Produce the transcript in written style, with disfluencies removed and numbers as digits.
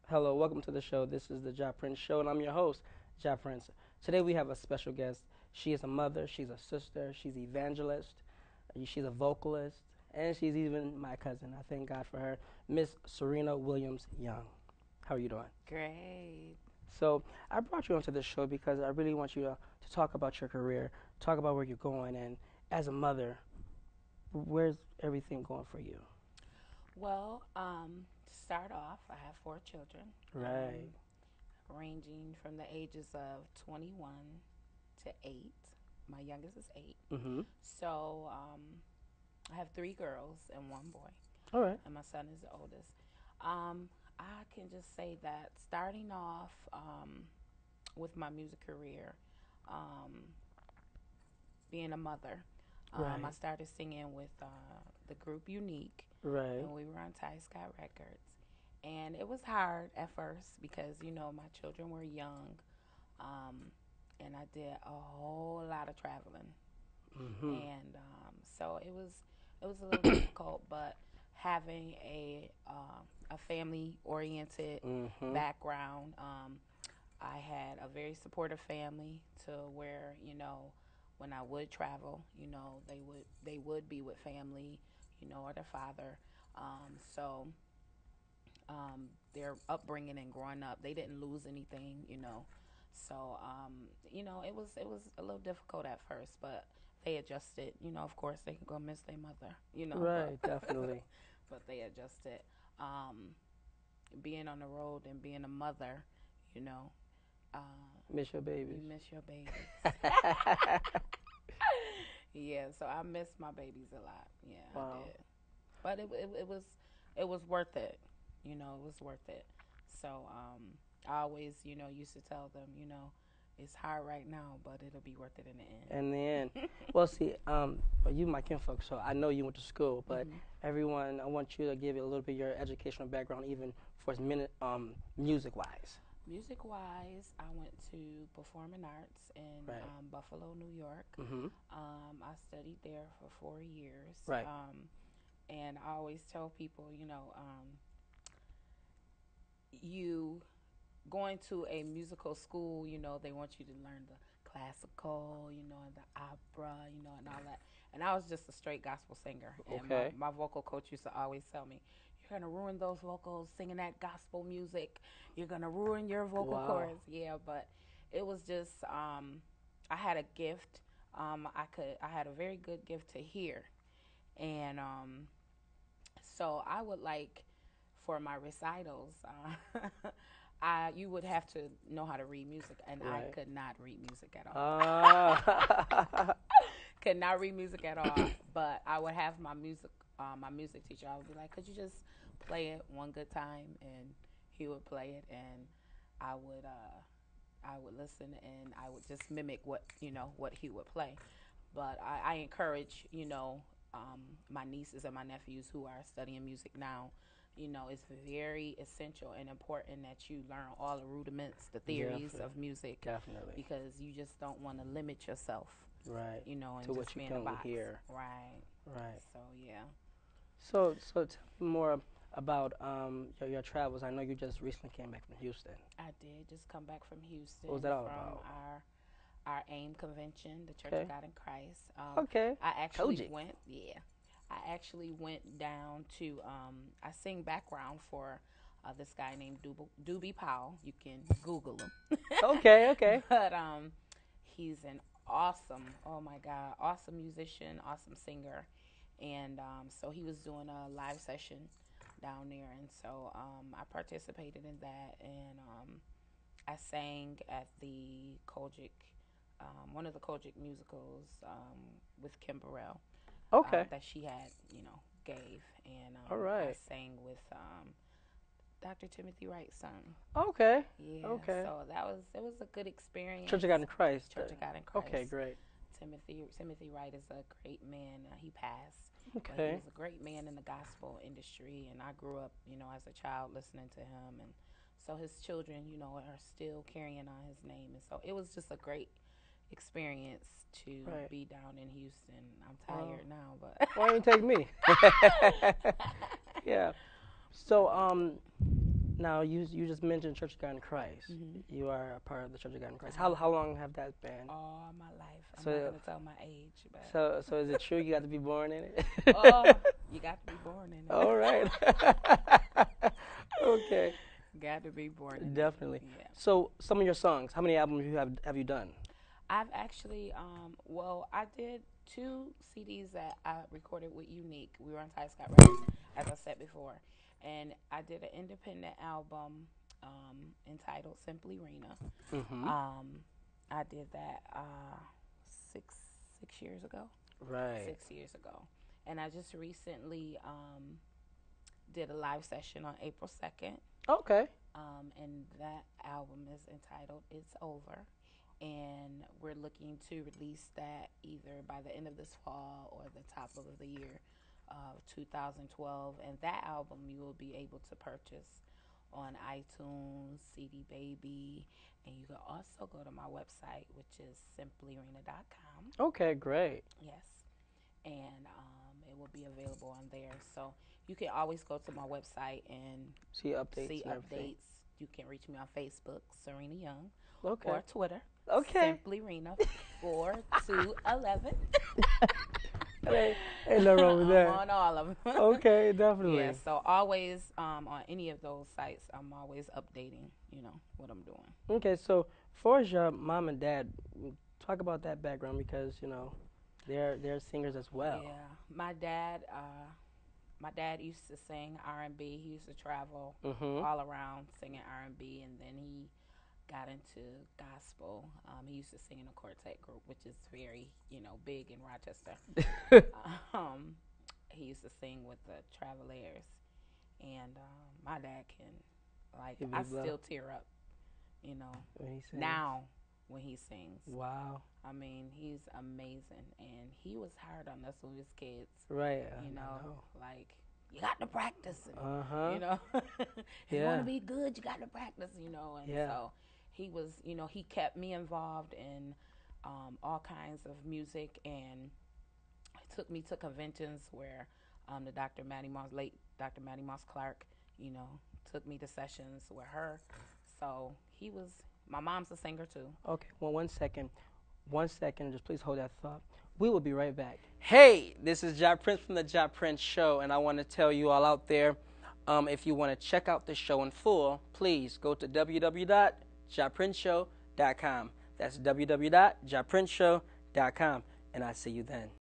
Hello, welcome to the show. This is the Japrince Show, and I'm your host, Japrince. Today we have a special guest. She is a mother, she's a sister, she's an evangelist, she's a vocalist, and she's even my cousin. I thank God for her, Miss Serena Williams Young. How are you doing? Great. So I brought you onto this show because I really want you to talk about your career, talk about where you're going, and as a mother, where's everything going for you? Well, to start off, I have four children, Right. ranging from the ages of 21 to 8. My youngest is 8. Mm-hmm. So I have three girls and one boy, All right. and my son is the oldest. Um, I can just say that starting off with my music career, um, being a mother, I Right. started singing with the group Unique, Right. and we were on Ty Scott Records. And it was hard at first because my children were young, um, and I did a whole lot of traveling, Mm-hmm. and so it was a little difficult. But having a family oriented Mm-hmm. background, I had a very supportive family to where when I would travel, they would be with family, or their father. So their upbringing and growing up, they didn't lose anything. So it was a little difficult at first, but they adjusted. Of course, they can go miss their mother. But Right, definitely. but they adjusted. Um, Being on the road and being a mother, you know, uh, Miss your you babies. miss your babies. Yeah, so I miss my babies a lot. Yeah, I Wow. did. But it was worth it. It was worth it. So I always used to tell them, it's hard right now, but it'll be worth it in In the end, the end. well, see, you my kinfolk, so I know you went to school, but Hmm. everyone, I want you to give it a little bit of your educational background, even for as minute, music wise. Music wise, I went to performing arts in Right. Buffalo, New York. Mm-hmm. I studied there for 4 years. Right. And I always tell people, you going to a musical school, they want you to learn the classical, and the opera, and all that. And I was just a straight gospel singer. And my, Okay. my vocal coach used to always tell me, you're going to ruin those vocals singing that gospel music. You're going to ruin your vocal Wow. cords. Yeah, but it was just, I had a gift. I had a very good gift to hear. And so I would like for my recitals, you would have to know how to read music, and I Right. could not read music at all. Ah. Could not read music at all. But I would have my music teacher. I would be like, "Could you just play it one good time?" And he would play it, and I would uh, I would listen, and I would just mimic what he would play. But I encourage my nieces and my nephews who are studying music now. It's very essential and important that you learn all the rudiments, the theories Definitely. of music, Definitely. because you just don't want to limit yourself, Right. and To just what you be in can a only box. hear. Right. Right. So yeah. So tell me more about your travels. I know you just recently came back from Houston. I did just come back from What was Houston that all from about? our AIM convention, the Church of Okay. God in Christ. Okay. I actually Koji. went, yeah, I actually went down to, I sing background for this guy named Doobie Powell. You can Google him. Okay. Okay. But he's an awesome, oh my God, awesome musician, awesome singer. And so he was doing a live session down there. And so I participated in that. And I sang at the Kojic, one of the Kojic musicals with Kim Burrell Okay. that she had, gave, and All I right. sang with Dr. Timothy Wright's son. Okay. Yeah, Okay. so it was a good Church of experience. God in Christ. Church of God in Okay. Christ. Great. Timothy Wright is a great man. He passed, but he Okay. was a great man in the gospel industry, and I grew up, as a child listening to him, and so his children, are still carrying on his name, and so it was just a great experience to Right. be down in Houston. I'm Wow. tired now, Why didn't you take me? but Yeah. So but it was good. Now you just mentioned Church of God in Christ. You are a part of the Church of God in Christ. How long have that been? All my life. I'm So not gonna tell my age, but so is it true you got to be born in it? oh, you got to be born in it. All right. Okay. Got to be born in Definitely. it. Yeah. So some of your songs, how many albums have you done? I've actually, well, I did 2 CDs that I recorded with Unique. We were on Ty Scott Records, as I said before, and I did an independent album entitled Simply Rena. Mm-hmm. I did that six 6 years ago. Right. 6 years ago, and I just recently did a live session on April 2nd. Okay. And that album is entitled It's Over. And we're looking to release that either by the end of this fall or the top of the year of 2012. And that album you will be able to purchase on iTunes, CD Baby, and you can also go to my website, which is simplyrena.com. Okay, great. Yes, and it will be available on there. So you can always go to my website and See updates. see and everything. updates. You can reach me on Facebook, Serena Young, Okay. or Twitter, Okay. Simply Rena 4211. Ain't no wrong with that. I'm on all of them. Okay, definitely. Yeah, so always on any of those sites, I'm always updating, what I'm doing. Okay, so for your mom and dad, talk about that background because they're singers as well. Yeah, my dad used to sing R&B. He used to travel all around singing R&B, and then he got into gospel. He used to sing in a quartet group, which is very, big in Rochester. He used to sing with the Travelers, and my dad can, I still tear up, When he sings. now when he sings. Wow. I mean, he's amazing, and he was hard on us when we was kids. Right. Like, you got to practice. Uh-huh. If you want to be good, you got to practice, and so he was, he kept me involved in all kinds of music, and took me to conventions where the late Dr. Mattie Moss Clark, took me to sessions with her. So my mom's a singer too. Okay, well, 1 second. 1 second, just please hold that thought. We will be right back. Hey, this is Japrince from the Japrince Show, and I want to tell you all out there, if you want to check out the show in full, please go to www.japrinceshow.com. That's www.japrinceshow.com, and I'll see you then.